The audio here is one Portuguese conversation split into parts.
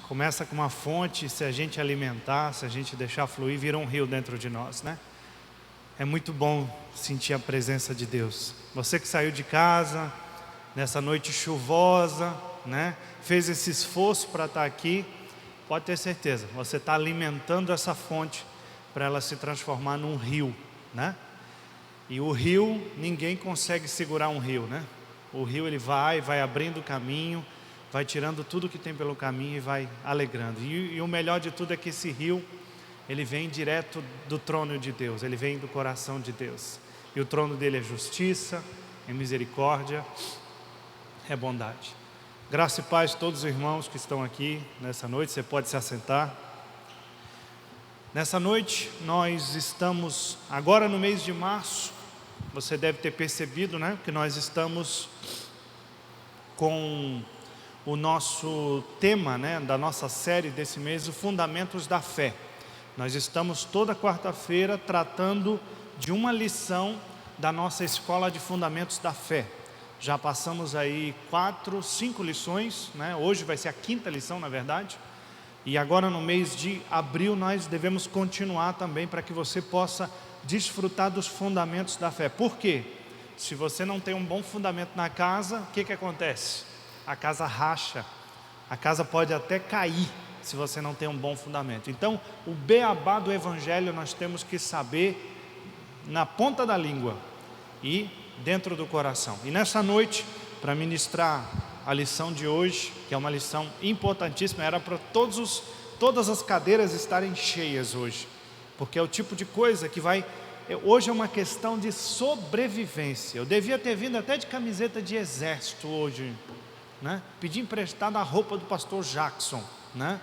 Começa com uma fonte, se a gente alimentar, se a gente deixar fluir, vira um rio dentro de nós, né? É muito bom sentir a presença de Deus. Você que saiu de casa nessa noite chuvosa, né? Fez esse esforço para estar aqui, pode ter certeza, você está alimentando essa fonte para ela se transformar num rio, né? E o rio, ninguém consegue segurar um rio, né? O rio ele vai abrindo o caminho, vai tirando tudo que tem pelo caminho e vai alegrando. E o melhor de tudo é que esse rio, ele vem direto do trono de Deus, ele vem do coração de Deus. E o trono dele é justiça, é misericórdia, é bondade. Graça e paz a todos os irmãos que estão aqui nessa noite, você pode se assentar. Nessa noite, nós estamos agora no mês de março, você deve ter percebido, né, que nós estamos com o nosso tema, né, da nossa série desse mês, os Fundamentos da Fé. Nós estamos toda quarta-feira tratando de uma lição da nossa Escola de Fundamentos da Fé. Já passamos aí 4, 5 lições, né? Hoje vai ser a 5ª lição, na verdade. E agora no mês de abril nós devemos continuar também para que você possa desfrutar dos fundamentos da fé. Por quê? Se você não tem um bom fundamento na casa, o que acontece? A casa racha, a casa pode até cair se você não tem um bom fundamento. Então, o beabá do Evangelho nós temos que saber na ponta da língua e dentro do coração. E nessa noite, para ministrar a lição de hoje, que é uma lição importantíssima, era para todas as cadeiras estarem cheias hoje, porque é o tipo de coisa que hoje é uma questão de sobrevivência. Eu devia ter vindo até de camiseta de exército hoje, né? Pedi emprestado a roupa do pastor Jackson, né?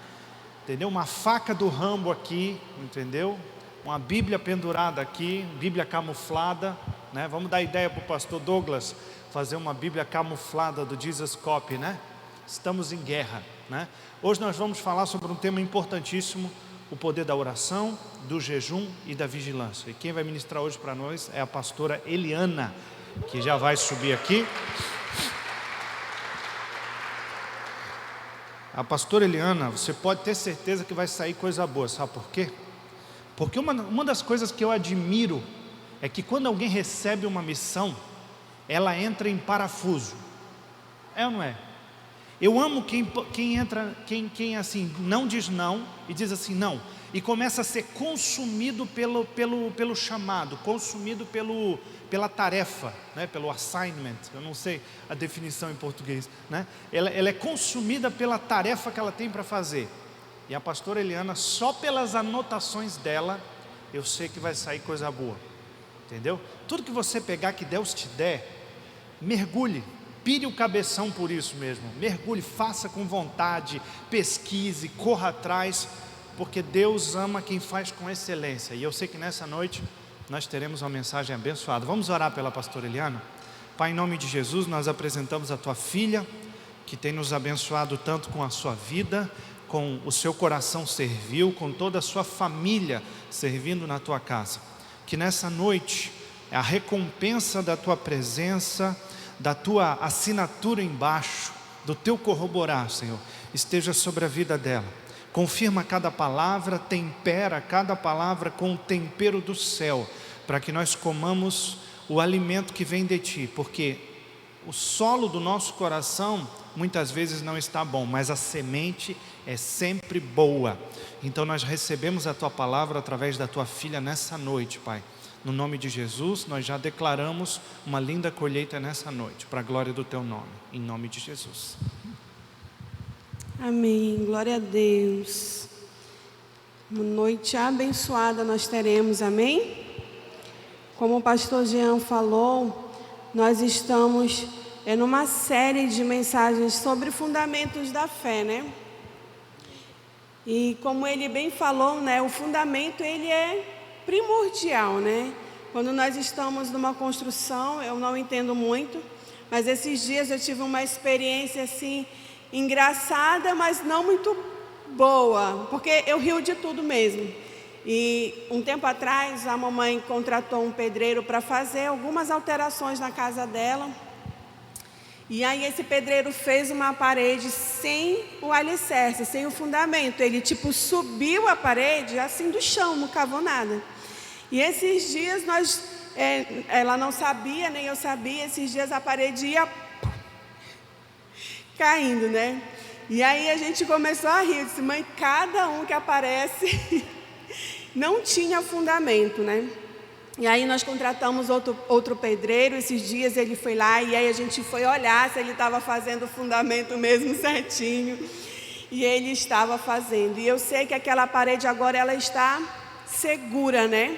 Entendeu? Uma faca do Rambo aqui, entendeu? Uma Bíblia pendurada aqui, Bíblia camuflada, né? Vamos dar ideia para o pastor Douglas fazer uma Bíblia camuflada do Jesus Cop, né? Estamos em guerra, né? Hoje nós vamos falar sobre um tema importantíssimo, o poder da oração, do jejum e da vigilância. E quem vai ministrar hoje para nós é a pastora Eliana, que já vai subir aqui. A pastora Eliana, você pode ter certeza que vai sair coisa boa, sabe por quê? Porque uma das coisas que eu admiro é que quando alguém recebe uma missão, ela entra em parafuso. É ou não é? Eu amo quem entra, quem assim não diz não e diz assim não, e começa a ser consumido pelo chamado, consumido pela tarefa, né? Pelo assignment, eu não sei a definição em português, né? Ela é consumida pela tarefa que ela tem para fazer. E a pastora Eliana, só pelas anotações dela, eu sei que vai sair coisa boa, entendeu? Tudo que você pegar, que Deus te der, mergulhe, pire o cabeção por isso mesmo, mergulhe, faça com vontade, pesquise, corra atrás, porque Deus ama quem faz com excelência. E eu sei que nessa noite nós teremos uma mensagem abençoada. Vamos orar pela pastora Eliana? Pai, em nome de Jesus, nós apresentamos a tua filha, que tem nos abençoado tanto com a sua vida, com o seu coração servil, com toda a sua família servindo na tua casa. Que nessa noite, a recompensa da tua presença, da tua assinatura embaixo, do teu corroborar, Senhor, esteja sobre a vida dela. Confirma cada palavra, tempera cada palavra com o tempero do céu, para que nós comamos o alimento que vem de ti, porque o solo do nosso coração muitas vezes não está bom, mas a semente é sempre boa. Então nós recebemos a tua palavra através da tua filha nessa noite, Pai. No nome de Jesus, nós já declaramos uma linda colheita nessa noite, para a glória do teu nome, em nome de Jesus. Amém, glória a Deus. Uma noite abençoada nós teremos, amém? Como o pastor Jean falou, nós estamos numa série de mensagens sobre fundamentos da fé, né? E como ele bem falou, né, o fundamento ele é primordial, né? Quando nós estamos numa construção, eu não entendo muito, mas esses dias eu tive uma experiência assim, engraçada, mas não muito boa, porque eu rio de tudo mesmo. E um tempo atrás, a mamãe contratou um pedreiro para fazer algumas alterações na casa dela. E aí esse pedreiro fez uma parede sem o alicerce, sem o fundamento. Ele tipo subiu a parede assim do chão, não cavou nada. E esses dias ela não sabia, nem eu sabia, esses dias a parede ia caindo, né? E aí a gente começou a rir, eu disse, mãe, cada um que aparece não tinha fundamento, né? E aí nós contratamos outro pedreiro, esses dias ele foi lá e aí a gente foi olhar se ele estava fazendo o fundamento mesmo certinho. E ele estava fazendo. E eu sei que aquela parede agora ela está segura, né?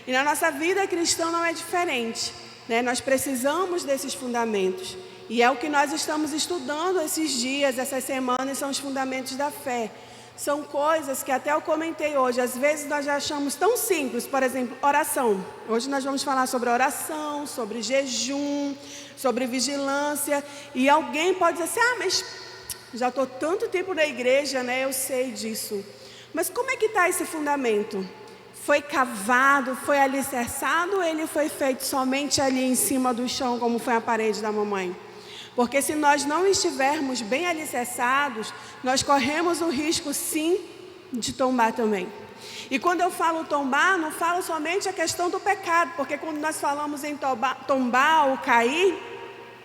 E na nossa vida cristã não é diferente, né? Nós precisamos desses fundamentos. E é o que nós estamos estudando esses dias, essas semanas, são os fundamentos da fé. São coisas que até eu comentei hoje, às vezes nós já achamos tão simples, por exemplo, oração. Hoje nós vamos falar sobre oração, sobre jejum, sobre vigilância. E alguém pode dizer assim, mas já estou tanto tempo na igreja, né? Eu sei disso. Mas como é que está esse fundamento? Foi cavado, foi alicerçado ou ele foi feito somente ali em cima do chão, como foi a parede da mamãe? Porque se nós não estivermos bem alicerçados, nós corremos o risco sim de tombar também. E quando eu falo tombar, não falo somente a questão do pecado, porque quando nós falamos em tombar ou cair,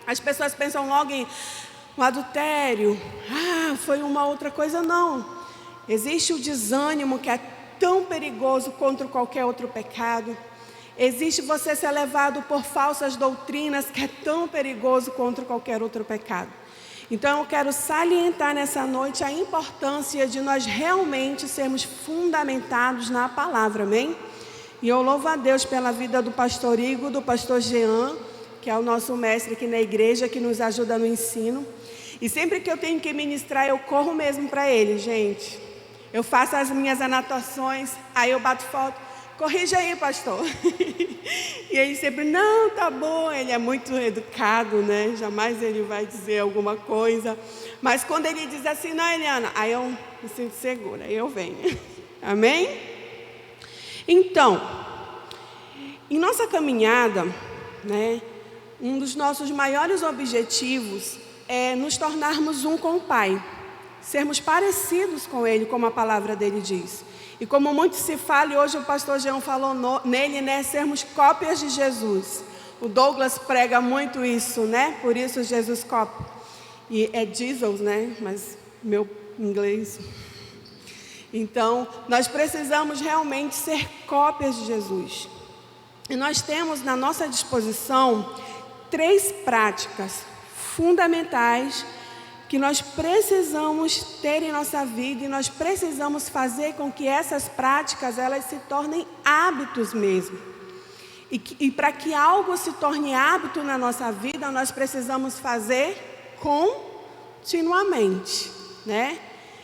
as pessoas pensam logo em um adultério, foi uma outra coisa, não. Existe o desânimo que é tão perigoso contra qualquer outro pecado. Existe você ser levado por falsas doutrinas, que é tão perigoso contra qualquer outro pecado. Então eu quero salientar nessa noite a importância de nós realmente sermos fundamentados na palavra, amém? E eu louvo a Deus pela vida do pastor Igor, do pastor Jean, que é o nosso mestre aqui na igreja, que nos ajuda no ensino. E sempre que eu tenho que ministrar, eu corro mesmo para ele, gente. Eu faço as minhas anotações, aí eu bato foto. Corrija aí, pastor. E ele sempre, não, tá bom. Ele é muito educado, né? Jamais ele vai dizer alguma coisa. Mas quando ele diz assim, não, Eliana, aí eu me sinto segura, aí eu venho. Amém? Então, em nossa caminhada, né, um dos nossos maiores objetivos é nos tornarmos um com o Pai. Sermos parecidos com Ele, como a palavra dele diz. E como muito se fala, e hoje o pastor Jean falou nele, né? Sermos cópias de Jesus. O Douglas prega muito isso, né? Por isso Jesus cópia. E é Jesus, né? Mas meu inglês. Então, nós precisamos realmente ser cópias de Jesus. E nós temos na nossa disposição 3 práticas fundamentais que nós precisamos ter em nossa vida e nós precisamos fazer com que essas práticas elas se tornem hábitos mesmo. E para que algo se torne hábito na nossa vida, nós precisamos fazer continuamente, né?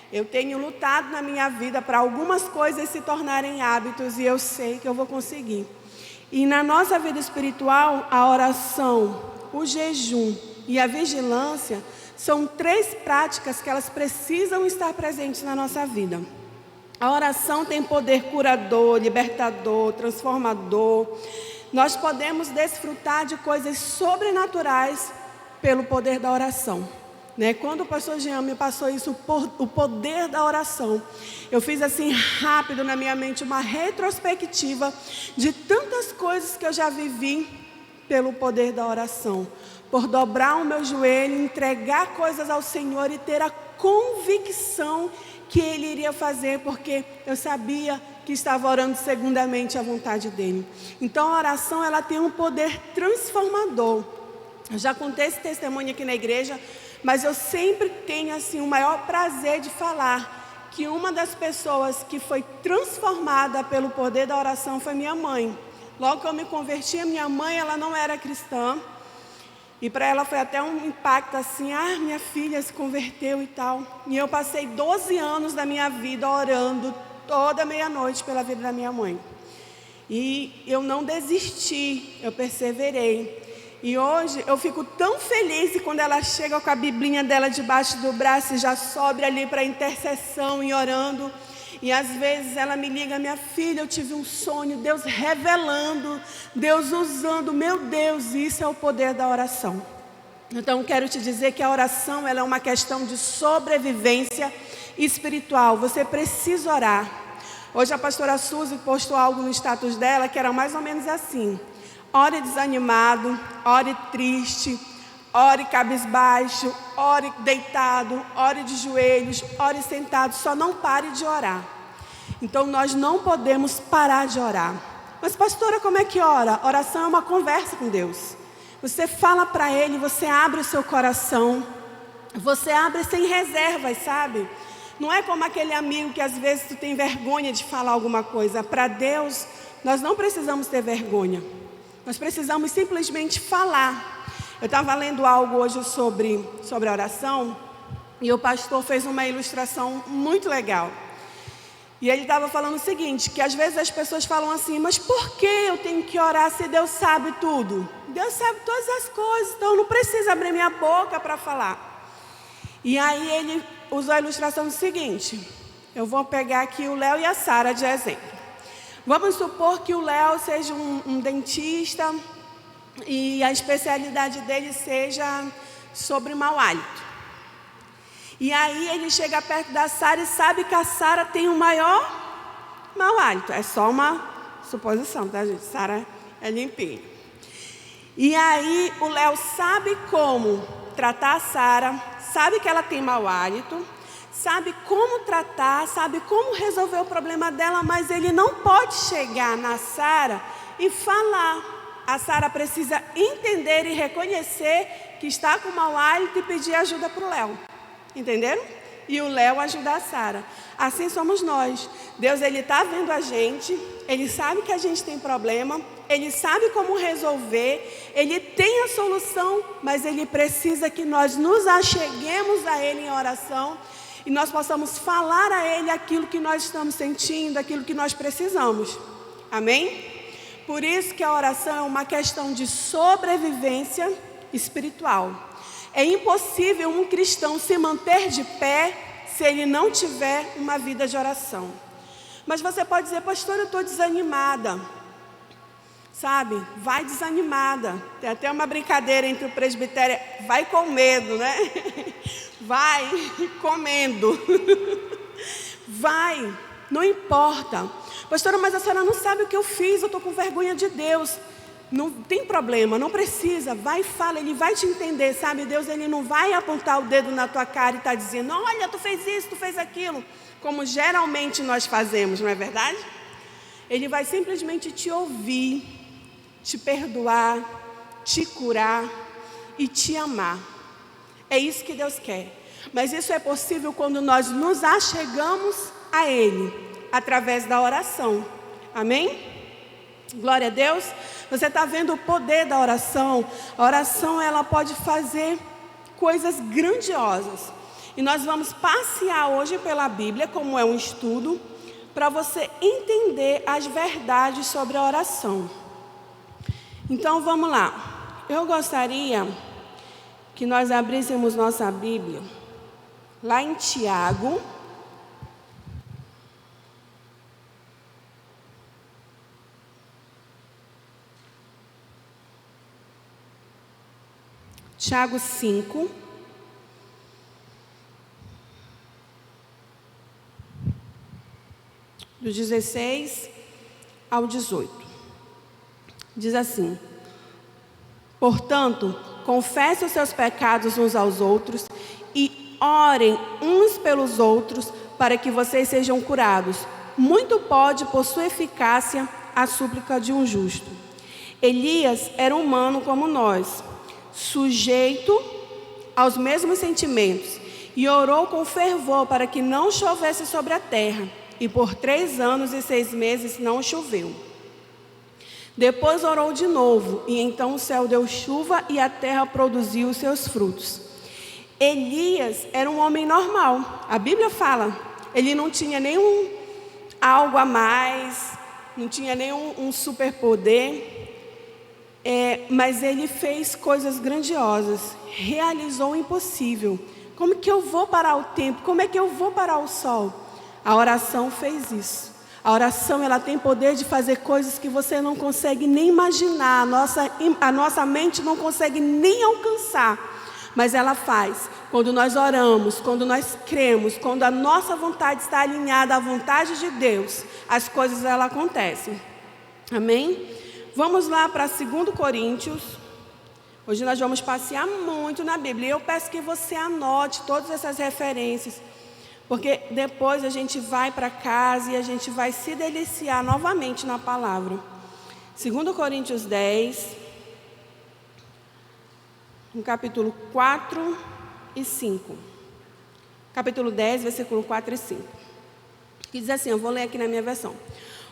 Eu tenho lutado na minha vida para algumas coisas se tornarem hábitos e eu sei que eu vou conseguir. E na nossa vida espiritual, a oração, o jejum e a vigilância são 3 práticas que elas precisam estar presentes na nossa vida. A oração tem poder curador, libertador, transformador. Nós podemos desfrutar de coisas sobrenaturais pelo poder da oração, né? Quando o pastor Jean me passou isso, o poder da oração, eu fiz assim rápido na minha mente uma retrospectiva de tantas coisas que eu já vivi pelo poder da oração. Por dobrar o meu joelho, entregar coisas ao Senhor e ter a convicção que Ele iria fazer, porque eu sabia que estava orando segundamente a vontade dEle. Então a oração ela tem um poder transformador. Eu já contei esse testemunho aqui na igreja, mas eu sempre tenho assim o maior prazer de falar que uma das pessoas que foi transformada pelo poder da oração foi minha mãe. Logo que eu me converti, a minha mãe ela não era cristã. E para ela foi até um impacto assim, minha filha se converteu e tal. E eu passei 12 anos da minha vida orando toda meia-noite pela vida da minha mãe. E eu não desisti, eu perseverei. E hoje eu fico tão feliz e quando ela chega com a biblinha dela debaixo do braço e já sobe ali para intercessão e orando. E às vezes ela me liga, minha filha, eu tive um sonho, Deus revelando, Deus usando, meu Deus, isso é o poder da oração. Então, quero te dizer que a oração ela é uma questão de sobrevivência espiritual. Você precisa orar. Hoje a pastora Suzy postou algo no status dela que era mais ou menos assim: ore desanimado, ore triste, ore cabisbaixo, ore deitado, ore de joelhos, ore sentado, só não pare de orar. Então nós não podemos parar de orar. Mas pastora, como é que ora? Oração é uma conversa com Deus. Você fala para Ele, você abre o seu coração, você abre sem reservas, sabe? Não é como aquele amigo que às vezes tu tem vergonha de falar alguma coisa. Para Deus, nós não precisamos ter vergonha. Nós precisamos simplesmente falar. Eu estava lendo algo hoje sobre a oração, e o pastor fez uma ilustração muito legal. E ele estava falando o seguinte, que às vezes as pessoas falam assim: mas por que eu tenho que orar se Deus sabe tudo? Deus sabe todas as coisas, então eu não preciso abrir minha boca para falar. E aí ele usou a ilustração do seguinte: eu vou pegar aqui o Léo e a Sara de exemplo. Vamos supor que o Léo seja um dentista e a especialidade dele seja sobre mau hálito. E aí ele chega perto da Sara e sabe que a Sara tem o maior mau hálito. É só uma suposição, tá, gente? Sara é limpinha. E aí o Léo sabe como tratar a Sara, sabe que ela tem mau hálito, sabe como tratar, sabe como resolver o problema dela, mas ele não pode chegar na Sara e falar. A Sara precisa entender e reconhecer que está com mau hálito e pedir ajuda para o Léo. Entenderam? E o Léo ajuda a Sara. Assim somos nós. Deus, Ele está vendo a gente, Ele sabe que a gente tem problema, Ele sabe como resolver, Ele tem a solução, mas Ele precisa que nós nos acheguemos a Ele em oração e nós possamos falar a Ele aquilo que nós estamos sentindo, aquilo que nós precisamos. Amém? Por isso que a oração é uma questão de sobrevivência espiritual. É impossível um cristão se manter de pé se ele não tiver uma vida de oração. Mas você pode dizer: pastor, eu estou desanimada. Sabe? Vai desanimada. Tem até uma brincadeira entre o presbitério: vai com medo, né? Vai comendo. Vai, não importa. Pastora, mas a senhora não sabe o que eu fiz, eu estou com vergonha de Deus. Não tem problema, não precisa, vai e fala, Ele vai te entender, sabe? Deus, Ele não vai apontar o dedo na tua cara e está dizendo: olha, tu fez isso, tu fez aquilo, como geralmente nós fazemos, não é verdade? Ele vai simplesmente te ouvir, te perdoar, te curar e te amar. É isso que Deus quer. Mas isso é possível quando nós nos achegamos a Ele, através da oração. Amém? Glória a Deus. Você está vendo o poder da oração? A oração, ela pode fazer coisas grandiosas. E nós vamos passear hoje pela Bíblia, como é um estudo, para você entender as verdades sobre a oração. Então vamos lá. Eu gostaria que nós abríssemos nossa Bíblia lá em Tiago. Tiago 5, do 16 ao 18. Diz assim: portanto, confesse os seus pecados uns aos outros e orem uns pelos outros para que vocês sejam curados. Muito pode, por sua eficácia, a súplica de um justo. Elias era humano como nós, sujeito aos mesmos sentimentos, e orou com fervor para que não chovesse sobre a terra, e por 3 anos e 6 meses não choveu. Depois orou de novo, e então o céu deu chuva e a terra produziu os seus frutos. Elias era um homem normal, a Bíblia fala, ele não tinha nenhum algo a mais, não tinha nenhum superpoder. Mas ele fez coisas grandiosas, realizou o impossível. Como que eu vou parar o tempo? Como é que eu vou parar o sol? A oração fez isso. A oração, ela tem poder de fazer coisas que você não consegue nem imaginar. A nossa mente não consegue nem alcançar. mas ela faz quando nós oramos, quando nós cremos, quando a nossa vontade está alinhada à vontade de Deus, as coisas elas acontecem. Amém? Vamos lá para 2 Coríntios. Hoje nós vamos passear muito na Bíblia. E eu peço que você anote todas essas referências, porque depois a gente vai para casa e a gente vai se deliciar novamente na palavra. 2 Coríntios 10, no capítulo 4 e 5. Capítulo 10, versículo 4 e 5. Que diz assim, eu vou ler aqui na minha versão.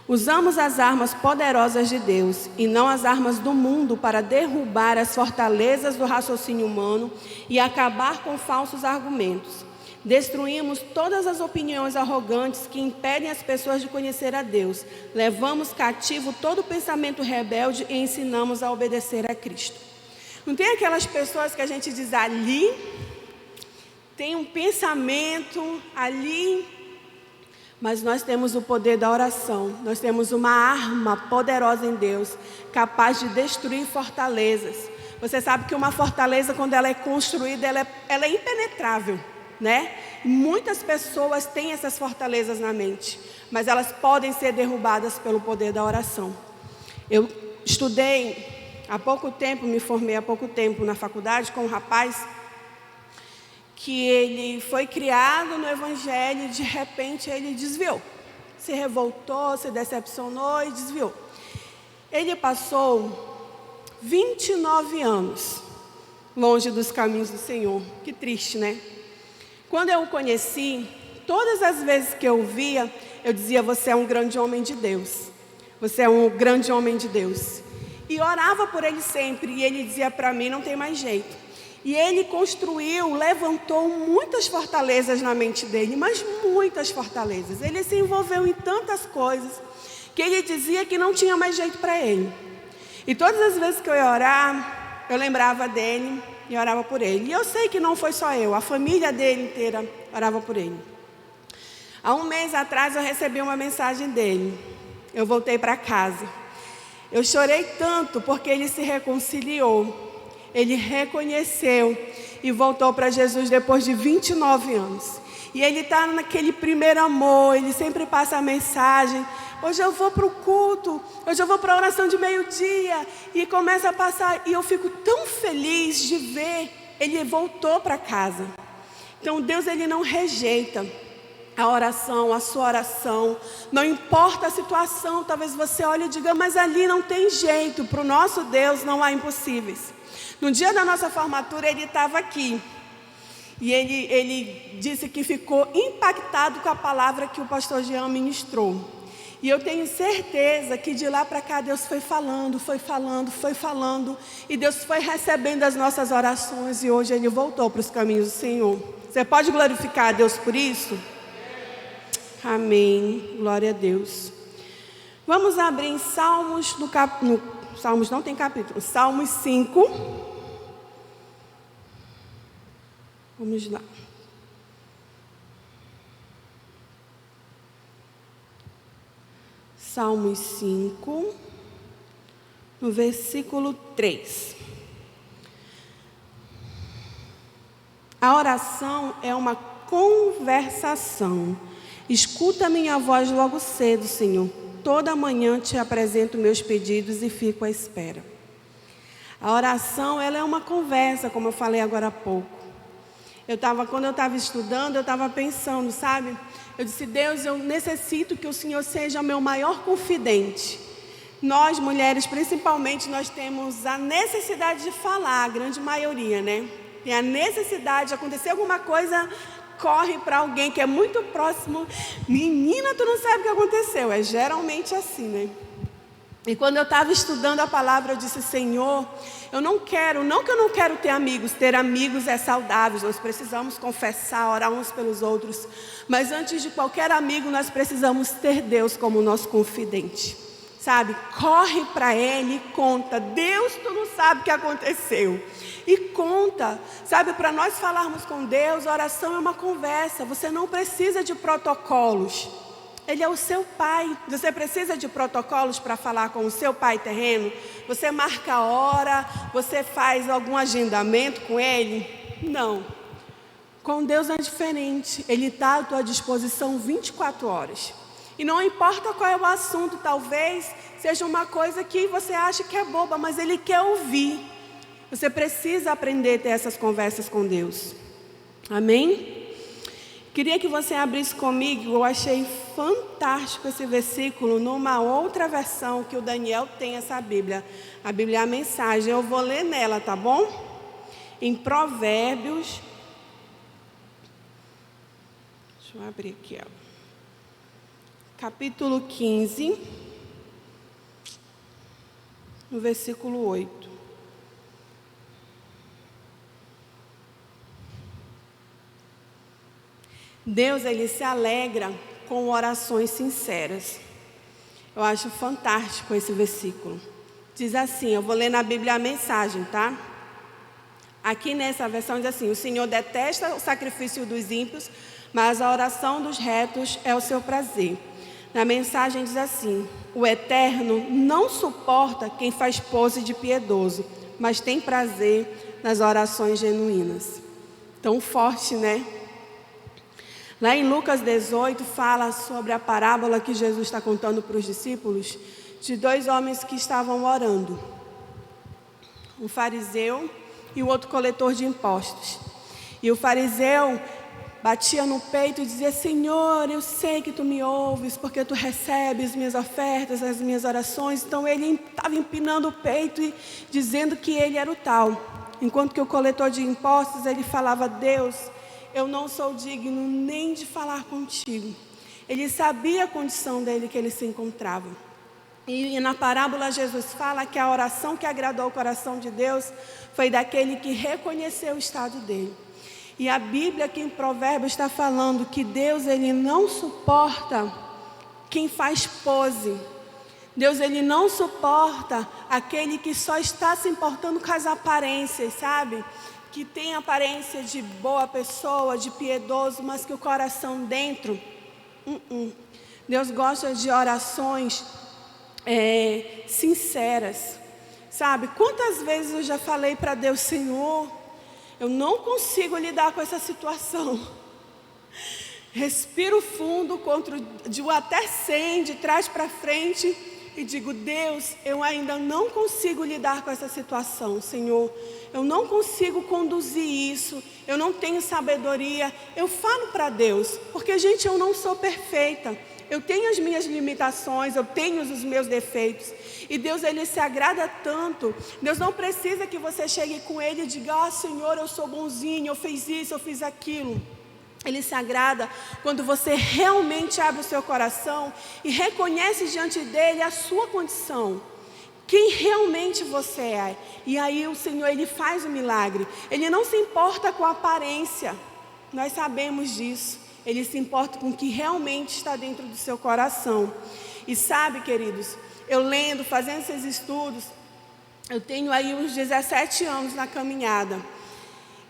Usamos as armas poderosas de Deus e não as armas do mundo para derrubar as fortalezas do raciocínio humano e acabar com falsos argumentos. Destruímos todas as opiniões arrogantes que impedem as pessoas de conhecer a Deus. Levamos cativo todo pensamento rebelde e ensinamos a obedecer a Cristo. Não tem aquelas pessoas que a gente diz ali, tem um pensamento ali, mas nós temos o poder da oração. Nós temos uma arma poderosa em Deus, capaz de destruir fortalezas. Você sabe que uma fortaleza, quando ela é construída, ela é impenetrável, né? Muitas pessoas têm essas fortalezas na mente, mas elas podem ser derrubadas pelo poder da oração. Eu estudei há pouco tempo, me formei há pouco tempo na faculdade com um rapaz que ele foi criado no Evangelho e de repente ele desviou. Se revoltou, se decepcionou e desviou. Ele passou 29 anos longe dos caminhos do Senhor. Que triste, né? Quando eu o conheci, todas as vezes que eu o via, eu dizia, você é um grande homem de Deus. Você é um grande homem de Deus. E orava por ele sempre, e ele dizia para mim, não tem mais jeito. E ele construiu, levantou muitas fortalezas na mente dele, mas muitas fortalezas. Ele se envolveu em tantas coisas, que ele dizia que não tinha mais jeito para ele. E todas as vezes que eu ia orar, eu lembrava dele e orava por ele. E eu sei que não foi só eu, a família dele inteira orava por ele. Há um mês atrás eu recebi uma mensagem dele. Eu voltei para casa. Eu chorei tanto porque ele se reconciliou. Ele reconheceu e voltou para Jesus depois de 29 anos. E ele está naquele primeiro amor, ele sempre passa a mensagem. Hoje eu vou para o culto, hoje eu vou para a oração de meio-dia. E começa a passar, e eu fico tão feliz de ver, ele voltou para casa. Então Deus, ele não rejeita a oração, a sua oração. Não importa a situação, talvez você olhe e diga, mas ali não tem jeito, para o nosso Deus não há impossíveis. No dia da nossa formatura, ele estava aqui. E ele disse que ficou impactado com a palavra que o pastor Jean ministrou. E eu tenho certeza que de lá para cá Deus foi falando. E Deus foi recebendo as nossas orações. E hoje ele voltou para os caminhos do Senhor. Você pode glorificar a Deus por isso? Amém. Glória a Deus. Vamos abrir em Salmos, Salmos não tem capítulo. Salmos 5. Vamos lá. Salmos 5, no versículo 3. A oração é uma conversação. Escuta minha voz logo cedo, Senhor. Toda manhã te apresento meus pedidos e fico à espera. A oração, ela é uma conversa, como eu falei agora há pouco. Quando eu estava estudando, eu estava pensando, sabe? Eu disse, Deus, eu necessito que o Senhor seja meu maior confidente. Nós, mulheres, principalmente, nós temos a necessidade de falar, a grande maioria, né? Tem a necessidade de acontecer alguma coisa, corre para alguém que é muito próximo. Menina, tu não sabe o que aconteceu. É geralmente assim, né? E quando eu estava estudando a palavra, eu disse, Senhor, não que eu não quero ter amigos é saudável, nós precisamos confessar, orar uns pelos outros, mas antes de qualquer amigo, nós precisamos ter Deus como nosso confidente, sabe? Corre para Ele e conta, Deus, tu não sabe o que aconteceu, e conta, sabe? Para nós falarmos com Deus, a oração é uma conversa, você não precisa de protocolos. Ele é o seu pai. Você precisa de protocolos para falar com o seu pai terreno? Você marca a hora? Você faz algum agendamento com ele? Não. Com Deus é diferente. Ele está à tua disposição 24 horas. E não importa qual é o assunto, talvez seja uma coisa que você acha que é boba, mas Ele quer ouvir. Você precisa aprender a ter essas conversas com Deus. Amém? Queria que você abrisse comigo. Eu achei fantástico esse versículo numa outra versão que o Daniel tem essa Bíblia. A Bíblia é a Mensagem. Eu vou ler nela, tá bom? Em Provérbios. Deixa eu abrir aqui, ó. Capítulo 15, no versículo 8. Deus, Ele se alegra com orações sinceras. Eu acho fantástico esse versículo. Diz assim, eu vou ler na Bíblia a Mensagem, tá? Aqui nessa versão diz assim: o Senhor detesta o sacrifício dos ímpios, mas a oração dos retos é o seu prazer. Na Mensagem diz assim: o Eterno não suporta quem faz pose de piedoso, mas tem prazer nas orações genuínas. Tão forte, né? Lá em Lucas 18 fala sobre a parábola que Jesus está contando para os discípulos, de 2 homens que estavam orando. Um fariseu e o outro coletor de impostos. E o fariseu batia no peito e dizia: Senhor, eu sei que Tu me ouves, porque Tu recebes minhas ofertas, as minhas orações. Então ele estava empinando o peito e dizendo que ele era o tal. Enquanto que o coletor de impostos, ele falava: Deus, eu não sou digno nem de falar contigo. Ele sabia a condição dele que ele se encontrava. E na parábola Jesus fala que a oração que agradou o coração de Deus foi daquele que reconheceu o estado dele. E a Bíblia aqui em Provérbios está falando que Deus, Ele não suporta quem faz pose. Deus, Ele não suporta aquele que só está se importando com as aparências, sabe? Que tem aparência de boa pessoa, de piedoso, mas que o coração dentro... Deus gosta de orações sinceras, sabe? Quantas vezes eu já falei para Deus: Senhor, eu não consigo lidar com essa situação. Respiro fundo, de até 100, de trás para frente, e digo: Deus, eu ainda não consigo lidar com essa situação, Senhor. Eu não consigo conduzir isso, eu não tenho sabedoria. Eu falo para Deus, porque, gente, eu não sou perfeita. Eu tenho as minhas limitações, eu tenho os meus defeitos. E Deus, Ele se agrada tanto. Deus não precisa que você chegue com Ele e diga: ah, Senhor, eu sou bonzinho, eu fiz isso, eu fiz aquilo. Ele se agrada quando você realmente abre o seu coração e reconhece diante dEle a sua condição, quem realmente você é. E aí o Senhor, Ele faz o milagre. Ele não se importa com a aparência, nós sabemos disso. Ele se importa com o que realmente está dentro do seu coração. E sabe, queridos, eu lendo, fazendo esses estudos, eu tenho aí uns 17 anos na caminhada.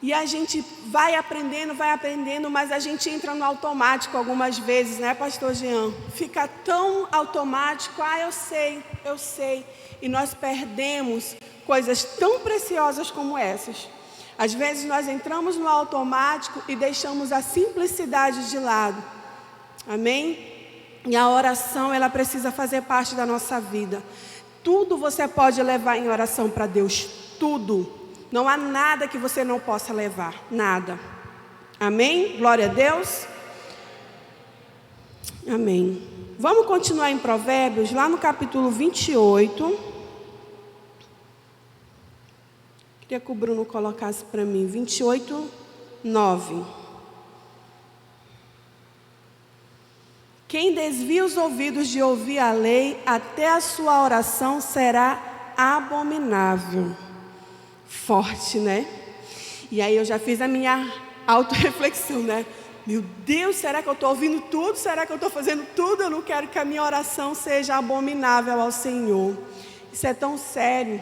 E a gente vai aprendendo, mas a gente entra no automático algumas vezes, né, pastor Jean? Fica tão automático: ah, eu sei. E nós perdemos coisas tão preciosas como essas. Às vezes nós entramos no automático e deixamos a simplicidade de lado. Amém? E a oração, ela precisa fazer parte da nossa vida. Tudo você pode levar em oração para Deus, tudo. Não há nada que você não possa levar, nada. Amém? Glória a Deus. Amém. Vamos continuar em Provérbios, lá no capítulo 28. Queria que o Bruno colocasse para mim, 28, 9. Quem desvia os ouvidos de ouvir a lei, até a sua oração será abominável. Forte, né? E aí eu já fiz a minha autorreflexão, né? Meu Deus, será que eu estou ouvindo tudo? Será que eu estou fazendo tudo? Eu não quero que a minha oração seja abominável ao Senhor. Isso é tão sério.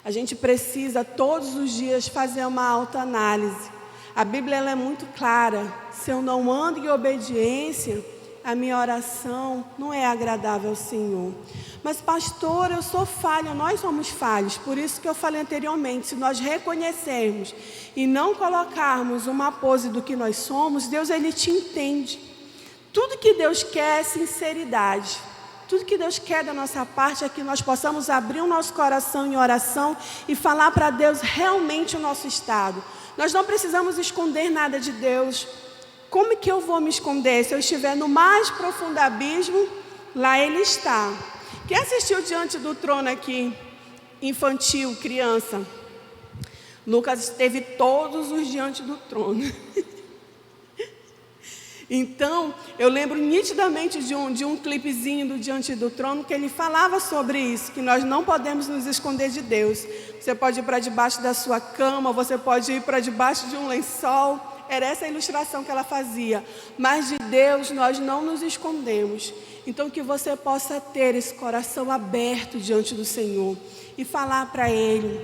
A gente precisa todos os dias fazer uma autoanálise. A Bíblia, ela é muito clara. Se eu não ando em obediência, a minha oração não é agradável ao Senhor. Mas pastor, eu sou falha, nós somos falhos. Por isso que eu falei anteriormente, se nós reconhecermos e não colocarmos uma pose do que nós somos, Deus ele te entende. Tudo que Deus quer é sinceridade. Tudo que Deus quer da nossa parte é que nós possamos abrir o nosso coração em oração e falar para Deus realmente o nosso estado. Nós não precisamos esconder nada de Deus. Como que eu vou me esconder? Se eu estiver no mais profundo abismo, lá Ele está. Quem assistiu Diante do Trono aqui, infantil, criança? Lucas esteve todos os Diante do Trono. Então, eu lembro nitidamente de um clipezinho do Diante do Trono que ele falava sobre isso, que nós não podemos nos esconder de Deus. Você pode ir para debaixo da sua cama, você pode ir para debaixo de um lençol. Era essa a ilustração que ela fazia. Mas de Deus nós não nos escondemos. Então que você possa ter esse coração aberto diante do Senhor e falar para Ele.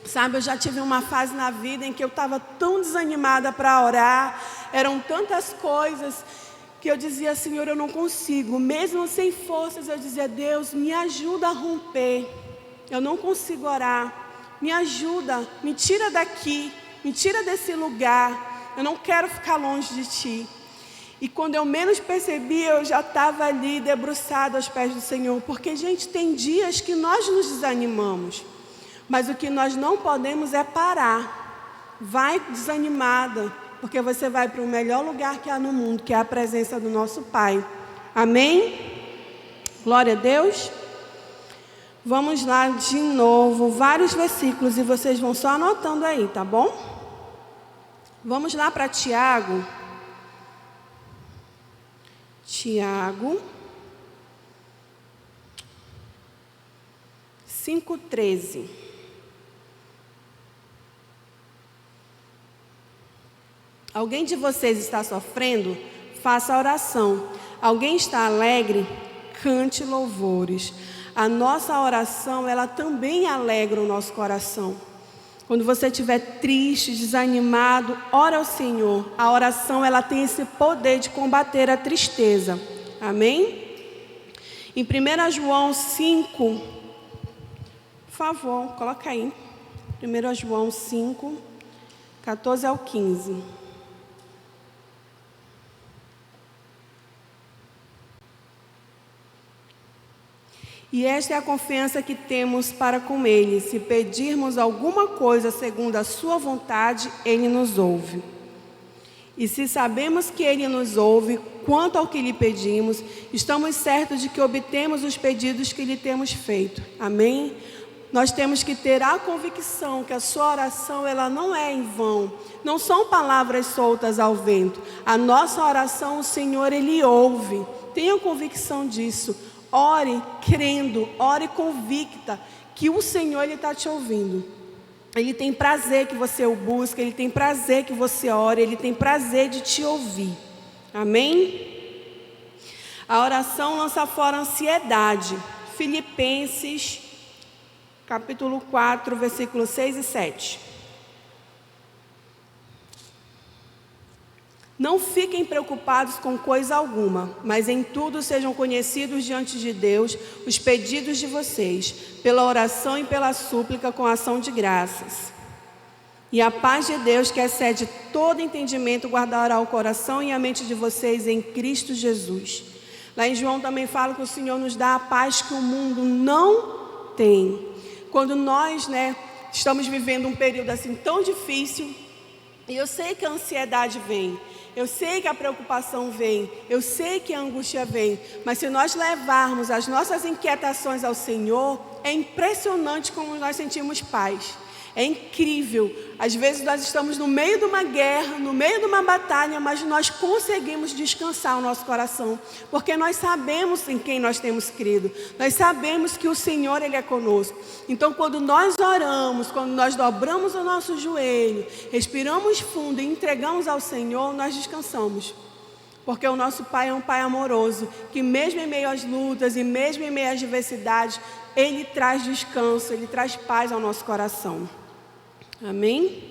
Sabe, eu já tive uma fase na vida em que eu estava tão desanimada para orar, eram tantas coisas que eu dizia, Senhor, eu não consigo. Mesmo sem forças, eu dizia, Deus, me ajuda a romper. Eu não consigo orar. Me ajuda, me tira daqui, me tira desse lugar. Eu não quero ficar longe de Ti. E quando eu menos percebi, eu já estava ali debruçada aos pés do Senhor. Porque, gente, tem dias que nós nos desanimamos. Mas o que nós não podemos é parar. Vai desanimada, porque você vai para o melhor lugar que há no mundo, que é a presença do nosso Pai. Amém? Glória a Deus. Vamos lá de novo, vários versículos, e vocês vão só anotando aí, tá bom? Vamos lá para Tiago. Tiago 5,13. Alguém de vocês está sofrendo? Faça oração. Alguém está alegre? Cante louvores. A nossa oração, ela também alegra o nosso coração. Quando você estiver triste, desanimado, ora ao Senhor. A oração, ela tem esse poder de combater a tristeza. Amém? Em 1 João 5, por favor, coloca aí. 1 João 5, 14 ao 15. E esta é a confiança que temos para com Ele. Se pedirmos alguma coisa segundo a sua vontade, Ele nos ouve. E se sabemos que Ele nos ouve, quanto ao que lhe pedimos, estamos certos de que obtemos os pedidos que lhe temos feito. Amém? Nós temos que ter a convicção que a sua oração, ela não é em vão. Não são palavras soltas ao vento. A nossa oração, o Senhor, Ele ouve. Tenha convicção disso. Ore crendo, ore convicta que o Senhor está te ouvindo. Ele tem prazer que você o busque, Ele tem prazer que você ore, Ele tem prazer de te ouvir. Amém? A oração lança fora a ansiedade. Filipenses, capítulo 4, versículos 6 e 7. Não fiquem preocupados com coisa alguma, mas em tudo sejam conhecidos diante de Deus os pedidos de vocês, pela oração e pela súplica com ação de graças. E a paz de Deus, que excede todo entendimento, guardará o coração e a mente de vocês em Cristo Jesus. Lá em João também fala que o Senhor nos dá a paz que o mundo não tem. Quando nós, estamos vivendo um período assim tão difícil, e eu sei que a ansiedade vem, eu sei que a preocupação vem, eu sei que a angústia vem, mas se nós levarmos as nossas inquietações ao Senhor, é impressionante como nós sentimos paz. É incrível. Às vezes nós estamos no meio de uma guerra, no meio de uma batalha, mas nós conseguimos descansar o nosso coração, porque nós sabemos em quem nós temos crido. Nós sabemos que o Senhor, Ele é conosco. Então, quando nós oramos, quando nós dobramos o nosso joelho, respiramos fundo e entregamos ao Senhor, nós descansamos. Porque o nosso Pai é um Pai amoroso, que mesmo em meio às lutas e mesmo em meio às adversidades, Ele traz descanso, Ele traz paz ao nosso coração. Amém?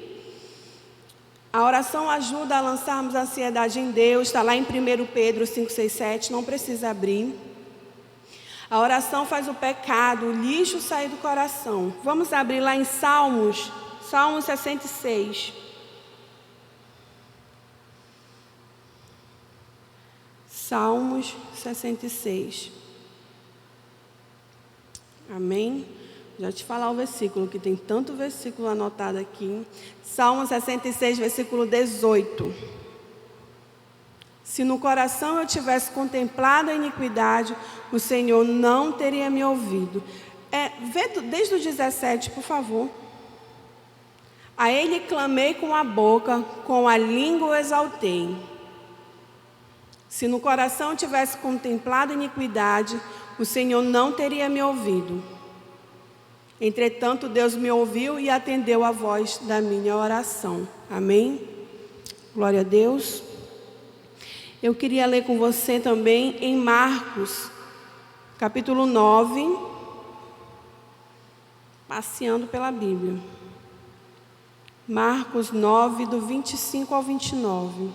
A oração ajuda a lançarmos a ansiedade em Deus, está lá em 1 Pedro 5, 6, 7, não precisa abrir. A oração faz o pecado, o lixo sair do coração. Vamos abrir lá em Salmos 66. Salmos 66. Amém? Já te falar o versículo, que tem tanto versículo anotado aqui. Salmo 66, versículo 18. Se no coração eu tivesse contemplado a iniquidade, o Senhor não teria me ouvido. Vê desde o 17, por favor. A Ele clamei com a boca, com a língua o exaltei. Se no coração eu tivesse contemplado a iniquidade, o Senhor não teria me ouvido. Entretanto, Deus me ouviu e atendeu a voz da minha oração. Amém? Glória a Deus. Eu queria ler com você também em Marcos, capítulo 9, passeando pela Bíblia. Marcos 9, do 25 ao 29.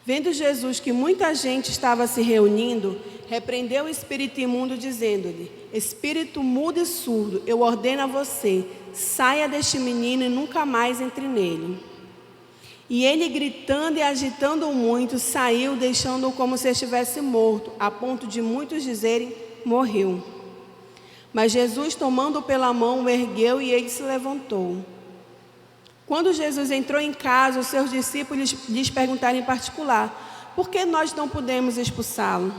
Vendo Jesus que muita gente estava se reunindo, repreendeu o espírito imundo, dizendo-lhe: Espírito mudo e surdo, eu ordeno a você, saia deste menino e nunca mais entre nele. E ele, gritando e agitando-o muito, saiu, deixando-o como se estivesse morto, a ponto de muitos dizerem: morreu. Mas Jesus, tomando-o pela mão, o ergueu e ele se levantou. Quando Jesus entrou em casa, os seus discípulos lhes perguntaram em particular: por que nós não podemos expulsá-lo?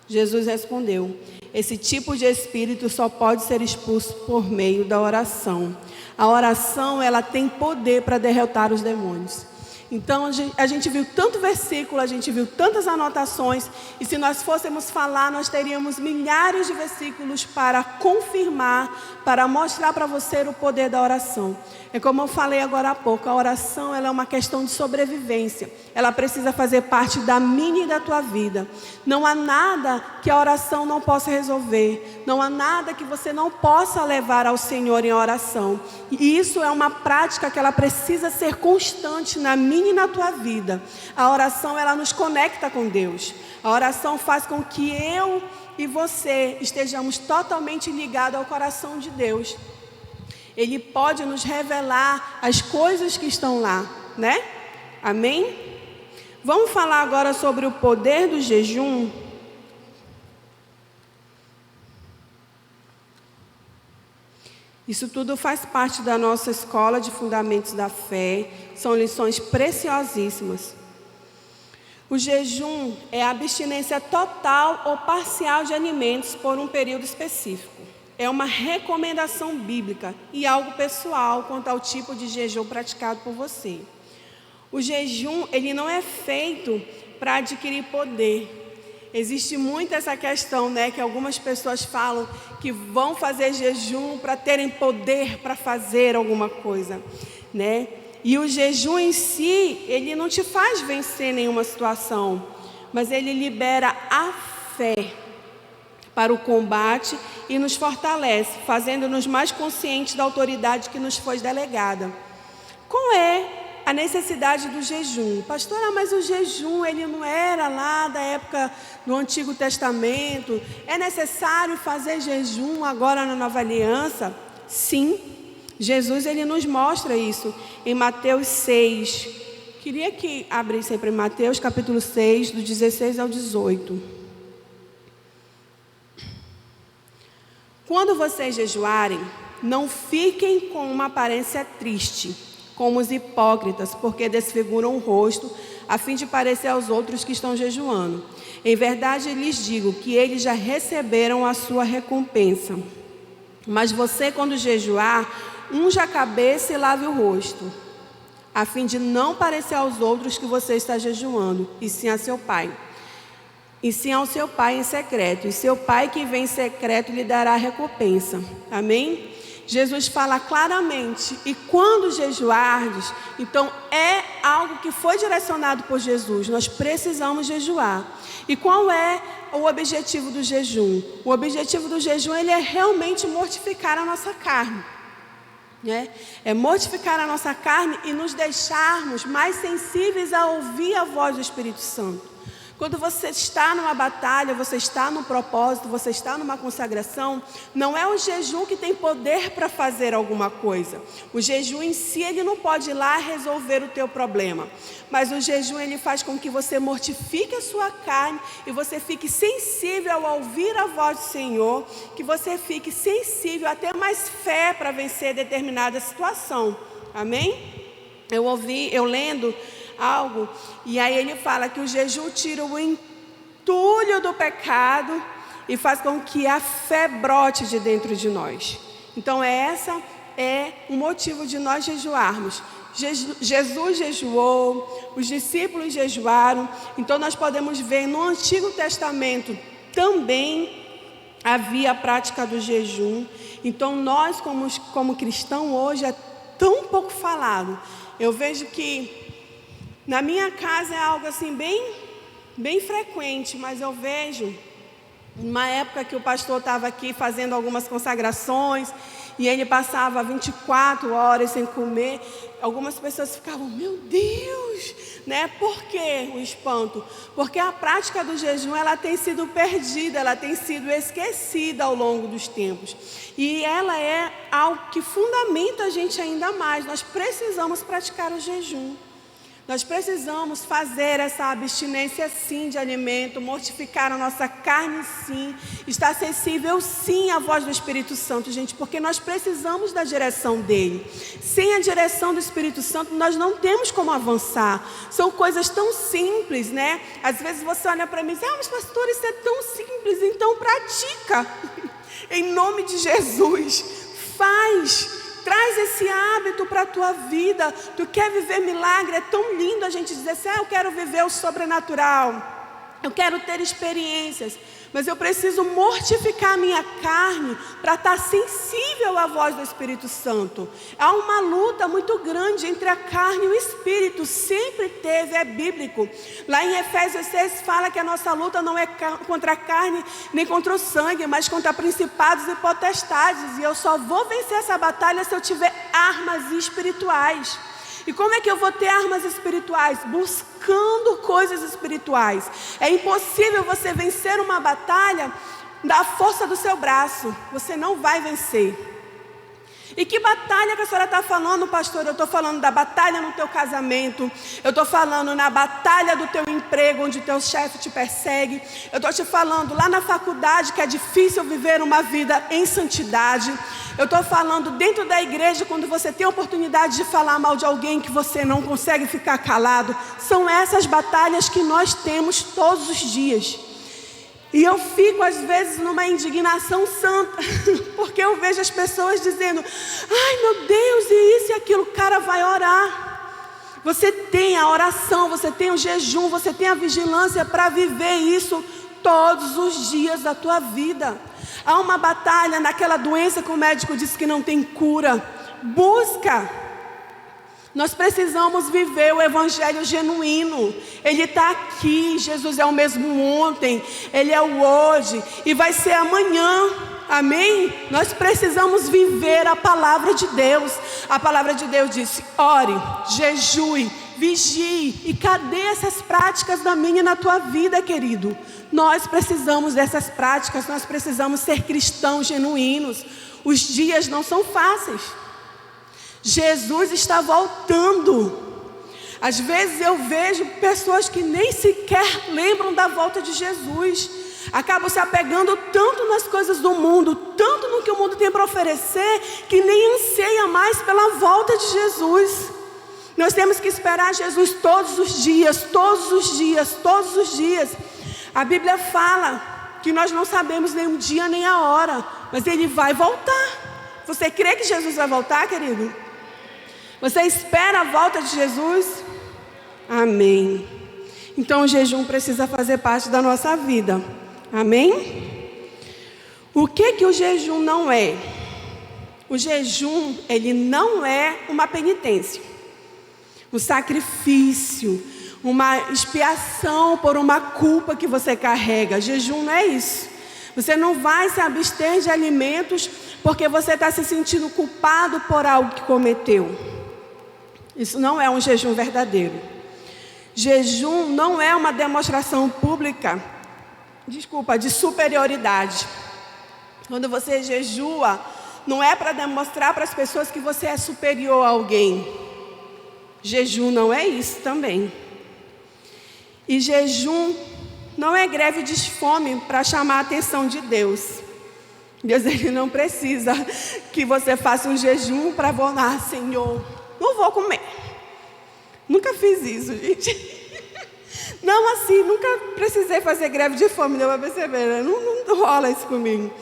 Jesus respondeu: esse tipo de espírito só pode ser expulso por meio da oração. A oração, ela tem poder para derrotar os demônios. Então a gente viu tanto versículo, a gente viu tantas anotações, e se nós fôssemos falar, nós teríamos milhares de versículos para confirmar, para mostrar para você o poder da oração. É como eu falei agora há pouco, a oração, ela é uma questão de sobrevivência. Ela precisa fazer parte da minha e da tua vida. Não há nada que a oração não possa resolver. Não há nada que você não possa levar ao Senhor em oração. E isso é uma prática que ela precisa ser constante na minha e na tua vida. A oração, ela nos conecta com Deus. A oração faz com que eu e você estejamos totalmente ligados ao coração de Deus. Ele pode nos revelar as coisas que estão lá, né? Amém? Vamos falar agora sobre o poder do jejum. Isso tudo faz parte da nossa escola de fundamentos da fé. São lições preciosíssimas. O jejum é a abstinência total ou parcial de alimentos por um período específico. É uma recomendação bíblica e algo pessoal quanto ao tipo de jejum praticado por você. O jejum, ele não é feito para adquirir poder. Existe muito essa questão, né, que algumas pessoas falam que vão fazer jejum para terem poder para fazer alguma coisa, né? E o jejum em si, ele não te faz vencer nenhuma situação, mas ele libera a fé para o combate e nos fortalece, fazendo-nos mais conscientes da autoridade que nos foi delegada. Qual é a necessidade do jejum? Pastora, mas o jejum, ele não era lá da época do Antigo Testamento? É necessário fazer jejum agora na Nova Aliança? Sim, Jesus, ele nos mostra isso em Mateus 6. Queria que abrisse sempre Mateus capítulo 6, do 16 ao 18. Quando vocês jejuarem, não fiquem com uma aparência triste, como os hipócritas, porque desfiguram o rosto, a fim de parecer aos outros que estão jejuando. Em verdade, lhes digo que eles já receberam a sua recompensa. Mas você, quando jejuar, unja a cabeça e lave o rosto, a fim de não parecer aos outros que você está jejuando, e sim a seu Pai. E sim ao seu Pai em secreto, e seu Pai que vem em secreto lhe dará a recompensa. Amém? Jesus fala claramente: e quando jejuardes, então é algo que foi direcionado por Jesus, nós precisamos jejuar. E qual é o objetivo do jejum? O objetivo do jejum, ele é realmente mortificar a nossa carne. né? É mortificar a nossa carne e nos deixarmos mais sensíveis a ouvir a voz do Espírito Santo. Quando você está numa batalha, você está num propósito, você está numa consagração, não é o jejum que tem poder para fazer alguma coisa. O jejum em si, ele não pode ir lá resolver o teu problema. Mas o jejum, ele faz com que você mortifique a sua carne e você fique sensível ao ouvir a voz do Senhor, que você fique sensível a ter mais fé para vencer determinada situação. Amém? Eu lendo algo, e aí ele fala que o jejum tira o entulho do pecado e faz com que a fé brote de dentro de nós. Então essa é o motivo de nós jejuarmos. Jesus jejuou, os discípulos jejuaram, então nós podemos ver no Antigo Testamento também havia a prática do jejum. Então nós como cristãos hoje é tão pouco falado. Eu vejo que na minha casa é algo assim bem frequente, mas eu vejo uma época que o pastor estava aqui fazendo algumas consagrações e ele passava 24 horas sem comer. Algumas pessoas ficavam, meu Deus, né? Por que o espanto? Porque a prática do jejum, ela tem sido perdida, ela tem sido esquecida ao longo dos tempos. E ela é algo que fundamenta a gente ainda mais. Nós precisamos praticar o jejum. Nós precisamos fazer essa abstinência sim de alimento, mortificar a nossa carne sim, estar sensível sim à voz do Espírito Santo, gente, porque nós precisamos da direção dele. Sem a direção do Espírito Santo, nós não temos como avançar. São coisas tão simples, né? Às vezes você olha para mim e diz, mas pastor, isso é tão simples, então pratica. Em nome de Jesus, faz. Traz esse hábito para a tua vida. Tu quer viver milagre? É tão lindo a gente dizer assim, eu quero viver o sobrenatural. Eu quero ter experiências. Mas eu preciso mortificar a minha carne para estar sensível à voz do Espírito Santo. Há uma luta muito grande entre a carne e o Espírito. Sempre teve, é bíblico. Lá em Efésios 6 fala que a nossa luta não é contra a carne nem contra o sangue, mas contra principados e potestades. E eu só vou vencer essa batalha se eu tiver armas espirituais. E como é que eu vou ter armas espirituais? Buscando coisas espirituais. É impossível você vencer uma batalha da força do seu braço. Você não vai vencer. E que batalha que a senhora está falando, pastor? Eu estou falando da batalha no teu casamento. Eu estou falando na batalha do teu emprego, onde o teu chefe te persegue. Eu estou te falando lá na faculdade, que é difícil viver uma vida em santidade. Eu estou falando dentro da igreja, quando você tem a oportunidade de falar mal de alguém que você não consegue ficar calado. São essas batalhas que nós temos todos os dias. E eu fico às vezes numa indignação santa, porque eu vejo as pessoas dizendo, ai meu Deus, e isso e aquilo. O cara vai orar. Você tem a oração, você tem o jejum, você tem a vigilância para viver isso todos os dias da tua vida. Há uma batalha naquela doença que o médico disse que não tem cura. Busca. Nós precisamos viver o evangelho genuíno. Ele está aqui. Jesus é o mesmo ontem, Ele é o hoje e vai ser amanhã. Amém? Nós precisamos viver a palavra de Deus. A palavra de Deus disse, ore, jejue, vigie. E cadê essas práticas na minha e na tua vida, querido? Nós precisamos dessas práticas. Nós precisamos ser cristãos genuínos. Os dias não são fáceis. Jesus está voltando. Às vezes eu vejo pessoas que nem sequer lembram da volta de Jesus. Acabam se apegando tanto nas coisas do mundo, tanto no que o mundo tem para oferecer, que nem anseia mais pela volta de Jesus. Nós temos que esperar Jesus todos os dias, todos os dias, todos os dias. A Bíblia fala que nós não sabemos nem o dia nem a hora, mas Ele vai voltar. Você crê que Jesus vai voltar, querido? Você espera a volta de Jesus? Amém. Então o jejum precisa fazer parte da nossa vida. Amém? O que o jejum não é? O jejum, ele não é uma penitência, um sacrifício, uma expiação por uma culpa que você carrega. Jejum não é isso. Você não vai se abster de alimentos porque você está se sentindo culpado por algo que cometeu. Isso não é um jejum verdadeiro. Jejum não é uma demonstração pública, de superioridade. Quando você jejua, não é para demonstrar para as pessoas que você é superior a alguém. Jejum não é isso também. E jejum não é greve de fome para chamar a atenção de Deus. Deus, ele não precisa que você faça um jejum para falar, Senhor, não vou comer. Nunca fiz isso, gente. Não assim, nunca precisei fazer greve de fome, deu para perceber, né? Não rola isso comigo.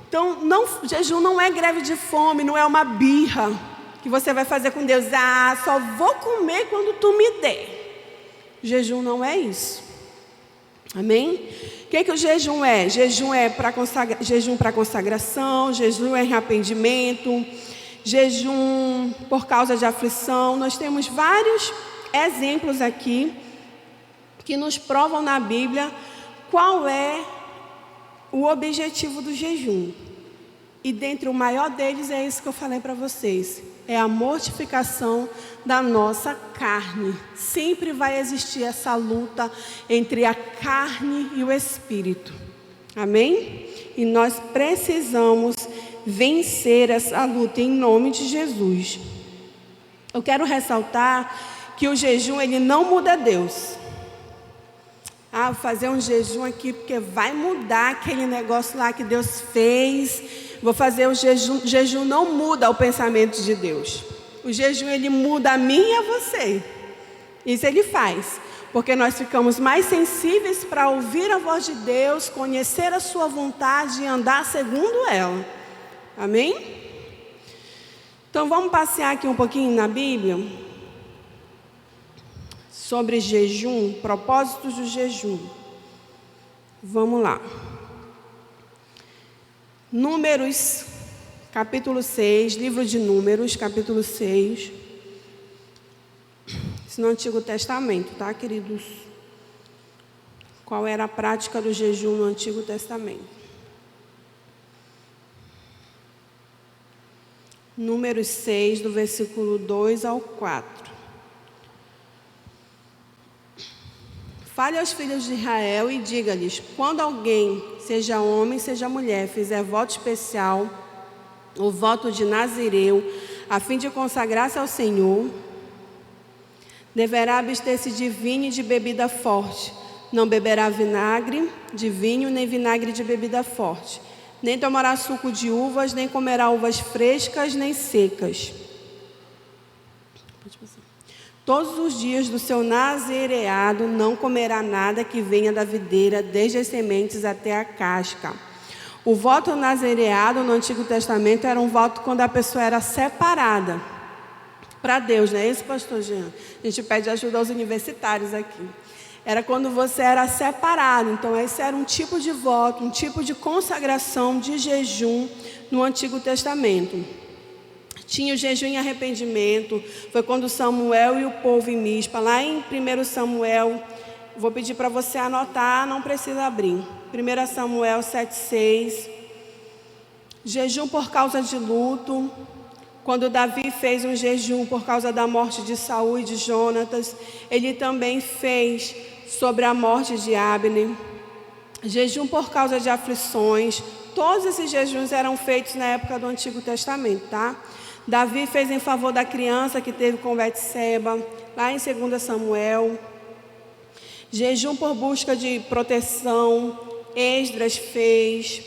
Então, jejum não é greve de fome, não é uma birra que você vai fazer com Deus. Ah, só vou comer quando tu me der. Jejum não é isso. Amém? O que o jejum é? Jejum é jejum para consagração, jejum é arrependimento, jejum por causa de aflição. Nós temos vários exemplos aqui que nos provam na Bíblia qual é o objetivo do jejum. E dentre o maior deles é isso que eu falei para vocês. É a mortificação da nossa carne. Sempre vai existir essa luta entre a carne e o espírito. Amém? E nós precisamos vencer essa luta em nome de Jesus. Eu quero ressaltar que o jejum, ele não muda Deus. Ah, vou fazer um jejum aqui porque vai mudar aquele negócio lá que Deus fez. Vou fazer um jejum. Jejum não muda o pensamento de Deus. O jejum, ele muda a mim e a você. Isso ele faz, porque nós ficamos mais sensíveis para ouvir a voz de Deus, conhecer a sua vontade e andar segundo ela. Amém? Então vamos passear aqui um pouquinho na Bíblia sobre jejum, propósitos do jejum. Vamos lá. Números, capítulo 6, livro de Números, capítulo 6. Isso no Antigo Testamento, tá, queridos? Qual era a prática do jejum no Antigo Testamento? Números 6, do versículo 2 ao 4. Fale aos filhos de Israel e diga-lhes: quando alguém, seja homem, seja mulher, fizer voto especial, o voto de Nazireu, a fim de consagrar-se ao Senhor, deverá abster-se de vinho e de bebida forte. Não beberá vinagre de vinho, nem vinagre de bebida forte. Nem tomará suco de uvas, nem comerá uvas frescas, nem secas. Todos os dias do seu nazireado não comerá nada que venha da videira, desde as sementes até a casca. O voto nazireado no Antigo Testamento era um voto quando a pessoa era separada para Deus, não é isso, pastor Jean? A gente pede ajuda aos universitários aqui. Era quando você era separado. Então esse era um tipo de voto, um tipo de consagração, de jejum no Antigo Testamento. Tinha o jejum em arrependimento. Foi quando Samuel e o povo em Mispa, lá em 1 Samuel, vou pedir para você anotar, não precisa abrir. 1 Samuel 7,6. Jejum por causa de luto. Quando Davi fez um jejum por causa da morte de Saul e de Jonatas, ele também fez sobre a morte de Abner. Jejum por causa de aflições. Todos esses jejuns eram feitos na época do Antigo Testamento, tá? Davi fez em favor da criança que teve com Betseba, lá em 2 Samuel. Jejum por busca de proteção, Esdras fez,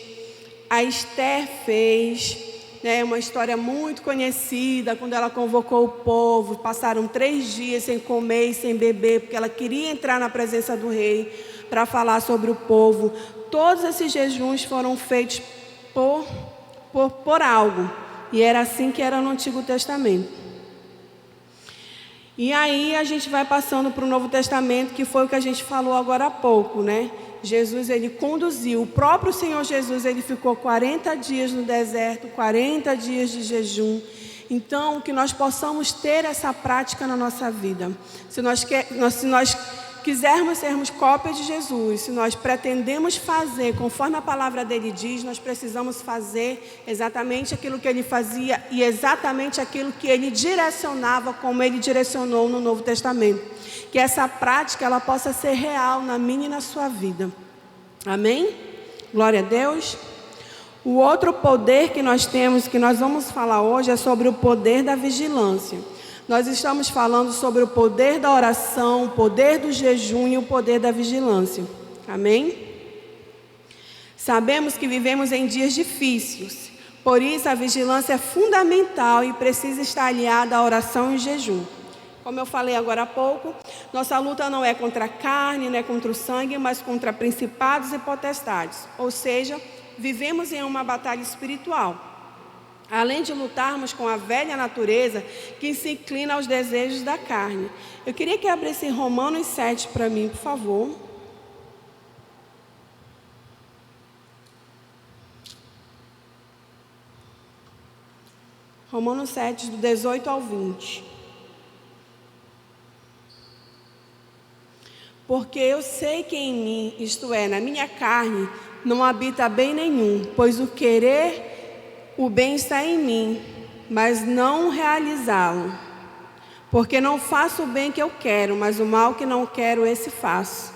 a Esther fez, né? Uma história muito conhecida, quando ela convocou o povo, passaram 3 dias sem comer e sem beber, porque ela queria entrar na presença do rei para falar sobre o povo. Todos esses jejuns foram feitos por algo. E era assim que era no Antigo Testamento. E aí a gente vai passando para o Novo Testamento, que foi o que a gente falou agora há pouco, né? Jesus, ele conduziu, o próprio Senhor Jesus, ele ficou 40 dias no deserto, 40 dias de jejum. Então, que nós possamos ter essa prática na nossa vida. Se nós quisermos sermos cópia de Jesus, se nós pretendemos fazer conforme a palavra dele diz, nós precisamos fazer exatamente aquilo que ele fazia e exatamente aquilo que ele direcionava, como ele direcionou no Novo Testamento. Que essa prática ela possa ser real na minha e na sua vida. Amém? Glória a Deus. O outro poder que nós temos, que nós vamos falar hoje, é sobre o poder da vigilância. Nós estamos falando sobre o poder da oração, o poder do jejum e o poder da vigilância. Amém? Sabemos que vivemos em dias difíceis, por isso a vigilância é fundamental e precisa estar aliada à oração e jejum. Como eu falei agora há pouco, nossa luta não é contra a carne, não é contra o sangue, mas contra principados e potestades. Ou seja, vivemos em uma batalha espiritual. Além de lutarmos com a velha natureza que se inclina aos desejos da carne. Eu queria que abrisse Romanos 7 para mim, por favor. Romanos 7, do 18 ao 20. Porque eu sei que em mim, isto é, na minha carne, não habita bem nenhum, pois o querer, o bem está em mim, mas não realizá-lo. Porque não faço o bem que eu quero, mas o mal que não quero, esse faço.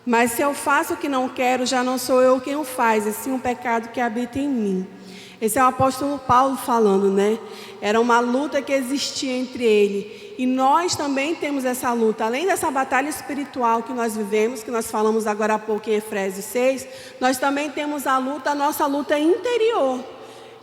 Mas se eu faço o que não quero, já não sou eu quem o faz, e sim o pecado que habita em mim. Esse é o apóstolo Paulo falando, né? Era uma luta que existia entre ele. E nós também temos essa luta. Além dessa batalha espiritual que nós vivemos, que nós falamos agora há pouco em Efésios 6, nós também temos a nossa luta interior.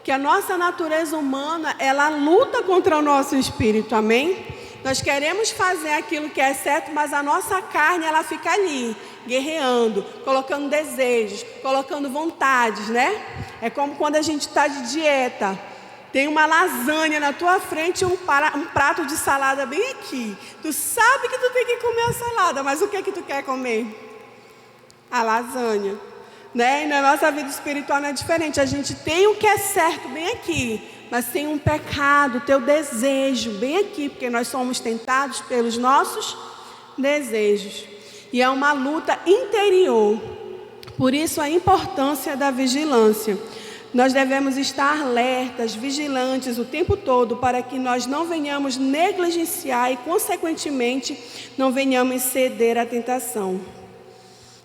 Que a nossa natureza humana, ela luta contra o nosso espírito, amém? Nós queremos fazer aquilo que é certo, mas a nossa carne, ela fica ali, guerreando, colocando desejos, colocando vontades, né? É como quando a gente está de dieta. Tem uma lasanha na tua frente e um prato de salada bem aqui. Tu sabe que tu tem que comer a salada, mas o que é que tu quer comer? A lasanha. Né? E na nossa vida espiritual não é diferente. A gente tem o que é certo bem aqui, mas tem um pecado, teu desejo bem aqui, porque nós somos tentados pelos nossos desejos. E é uma luta interior. Por isso a importância da vigilância. Nós devemos estar alertas, vigilantes o tempo todo para que nós não venhamos negligenciar e, consequentemente, não venhamos ceder à tentação.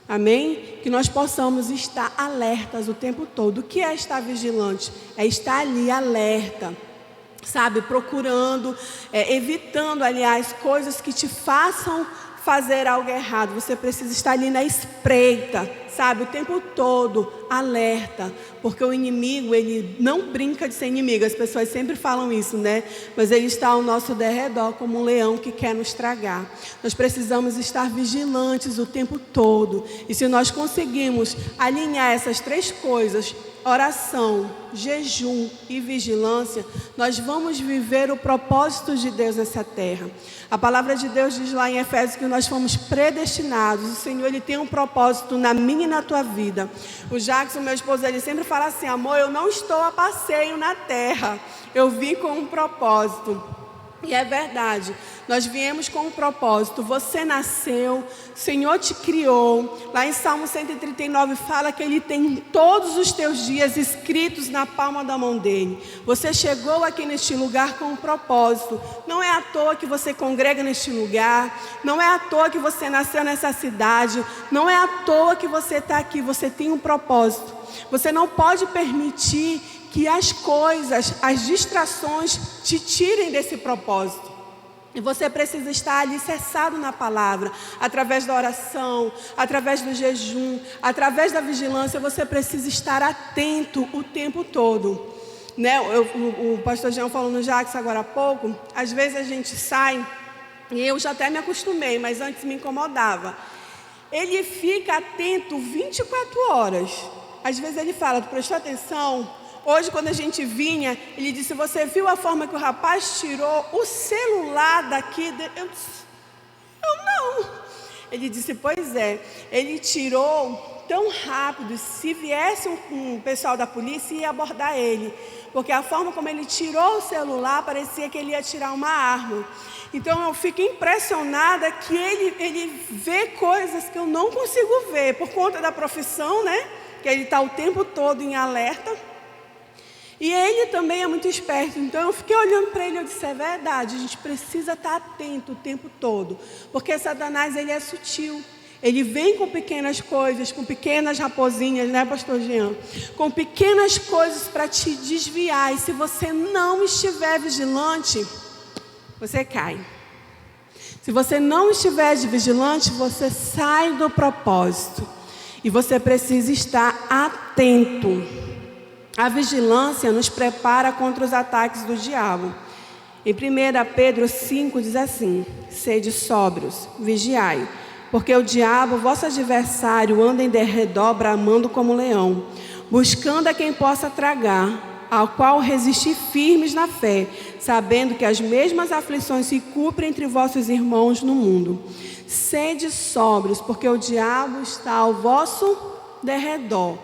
Amém? Que nós possamos estar alertas o tempo todo. O que é estar vigilante? É estar ali alerta, sabe? Procurando, evitando, aliás, coisas que te façam fazer algo errado. Você precisa estar ali na espreita, sabe? O tempo todo, alerta. Porque o inimigo, ele não brinca de ser inimigo. As pessoas sempre falam isso, né? Mas ele está ao nosso derredor como um leão que quer nos tragar. Nós precisamos estar vigilantes o tempo todo. E se nós conseguirmos alinhar essas três coisas, oração, jejum e vigilância, nós vamos viver o propósito de Deus nessa terra. A palavra de Deus diz lá em Efésios que nós fomos predestinados. O Senhor, ele tem um propósito na minha e na tua vida. O Jackson, meu esposo, ele sempre fala assim: amor, eu não estou a passeio na terra, eu vim com um propósito. E é verdade, nós viemos com um propósito. Você nasceu, o Senhor te criou. Lá em Salmo 139 fala que Ele tem todos os teus dias escritos na palma da mão dEle. Você chegou aqui neste lugar com um propósito. Não é à toa que você congrega neste lugar. Não é à toa que você nasceu nessa cidade. Não é à toa que você está aqui. Você tem um propósito. Você não pode permitir que as coisas, as distrações te tirem desse propósito. E você precisa estar alicerçado na palavra, através da oração, através do jejum, através da vigilância. Você precisa estar atento o tempo todo, né? O pastor Jean falou no Jackson agora há pouco. Às vezes a gente sai, e eu já até me acostumei, mas antes me incomodava. Ele fica atento 24 horas. Às vezes ele fala: tu prestou atenção? Hoje, quando a gente vinha, ele disse: você viu a forma que o rapaz tirou o celular daqui? Eu não. Ele disse, pois é, ele tirou tão rápido, se viesse um pessoal da polícia, ia abordar ele. Porque a forma como ele tirou o celular, parecia que ele ia tirar uma arma. Então eu fico impressionada que ele vê coisas que eu não consigo ver, por conta da profissão, né? Que ele está o tempo todo em alerta. E ele também é muito esperto, então eu fiquei olhando para ele e eu disse, é verdade, a gente precisa estar atento o tempo todo. Porque Satanás, ele é sutil. Ele vem com pequenas coisas, com pequenas raposinhas, né, pastor Jean? Com pequenas coisas para te desviar. E se você não estiver vigilante, você cai. Se você não estiver vigilante, você sai do propósito. E você precisa estar atento. A vigilância nos prepara contra os ataques do diabo. Em 1 Pedro 5 diz assim, sede sóbrios, vigiai. Porque o diabo, vosso adversário, anda em derredor, bramando como leão, buscando a quem possa tragar, ao qual resistir firmes na fé, sabendo que as mesmas aflições se cumprem entre vossos irmãos no mundo. Sede sóbrios, porque o diabo está ao vosso derredor.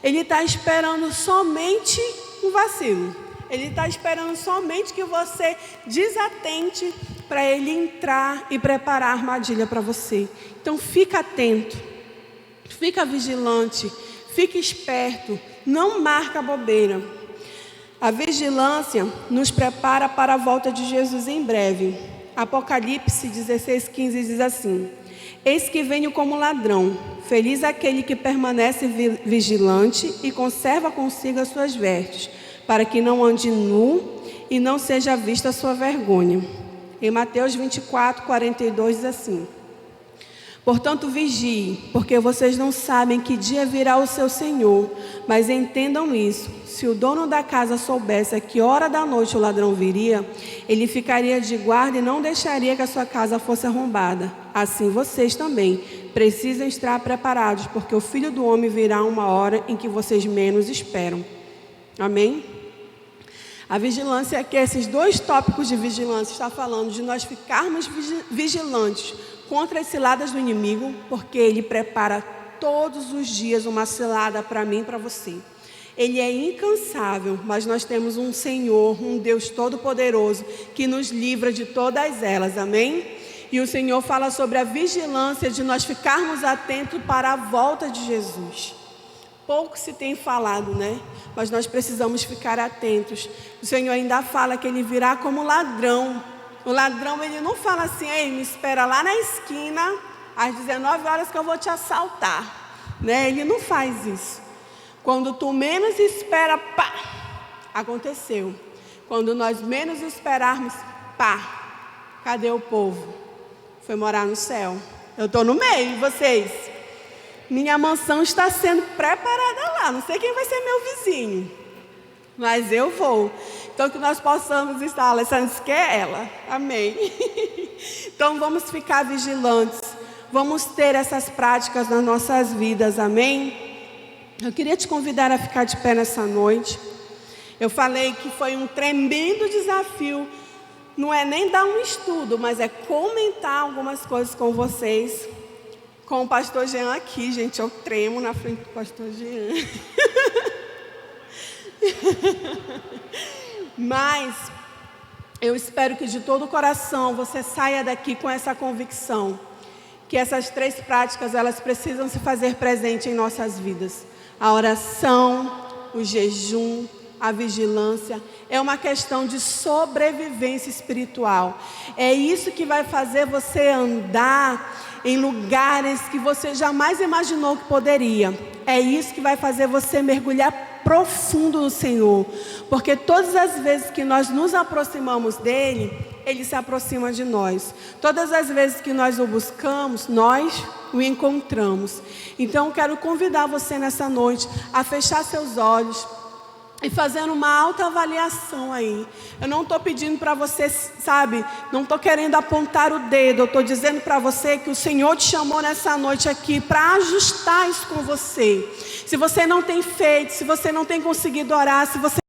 Ele está esperando somente um vacilo. Ele está esperando somente que você desatente para ele entrar e preparar a armadilha para você. Então fica atento, fica vigilante, fica esperto, não marca bobeira. A vigilância nos prepara para a volta de Jesus em breve. Apocalipse 16:15 diz assim, eis que venho como ladrão, feliz aquele que permanece vigilante e conserva consigo as suas vestes, para que não ande nu e não seja vista a sua vergonha. Em Mateus 24:42 diz assim, portanto vigie, porque vocês não sabem que dia virá o seu Senhor, mas entendam isso, se o dono da casa soubesse a que hora da noite o ladrão viria, ele ficaria de guarda e não deixaria que a sua casa fosse arrombada. Assim vocês também precisam estar preparados, porque o Filho do Homem virá uma hora em que vocês menos esperam. Amém? A vigilância aqui, esses dois tópicos de vigilância, está falando de nós ficarmos vigilantes contra as ciladas do inimigo, porque ele prepara todos os dias uma cilada para mim e para você. Ele é incansável, mas nós temos um Senhor, um Deus todo-poderoso, que nos livra de todas elas, amém? E o Senhor fala sobre a vigilância de nós ficarmos atentos para a volta de Jesus. Pouco se tem falado, né? Mas nós precisamos ficar atentos. O Senhor ainda fala que Ele virá como ladrão. O ladrão, ele não fala assim, ei, me espera lá na esquina, às 19 horas que eu vou te assaltar. Né? Ele não faz isso. Quando tu menos espera, pá, aconteceu. Quando nós menos esperarmos, pá, cadê o povo? Foi morar no céu. Eu estou no meio, e vocês? Minha mansão está sendo preparada lá. Não sei quem vai ser meu vizinho, mas eu vou. Então que nós possamos estar, a Alessandra disse que é ela. Amém. Então vamos ficar vigilantes. Vamos ter essas práticas nas nossas vidas. Amém? Eu queria te convidar a ficar de pé nessa noite. Eu falei que foi um tremendo desafio. Não é nem dar um estudo, mas é comentar algumas coisas com vocês. Com o pastor Jean aqui, gente, eu tremo na frente do pastor Jean. Mas eu espero que de todo o coração você saia daqui com essa convicção, que essas três práticas, elas precisam se fazer presente em nossas vidas. A oração, o jejum, a vigilância, é uma questão de sobrevivência espiritual. É isso que vai fazer você andar em lugares que você jamais imaginou que poderia. É isso que vai fazer você mergulhar profundo no Senhor. Porque todas as vezes que nós nos aproximamos dEle, Ele se aproxima de nós. Todas as vezes que nós o buscamos, nós o encontramos. Então eu quero convidar você nessa noite a fechar seus olhos e fazendo uma autoavaliação aí. Eu não estou pedindo para você, sabe, não estou querendo apontar o dedo. Eu estou dizendo para você que o Senhor te chamou nessa noite aqui para ajustar isso com você. Se você não tem feito, se você não tem conseguido orar, se você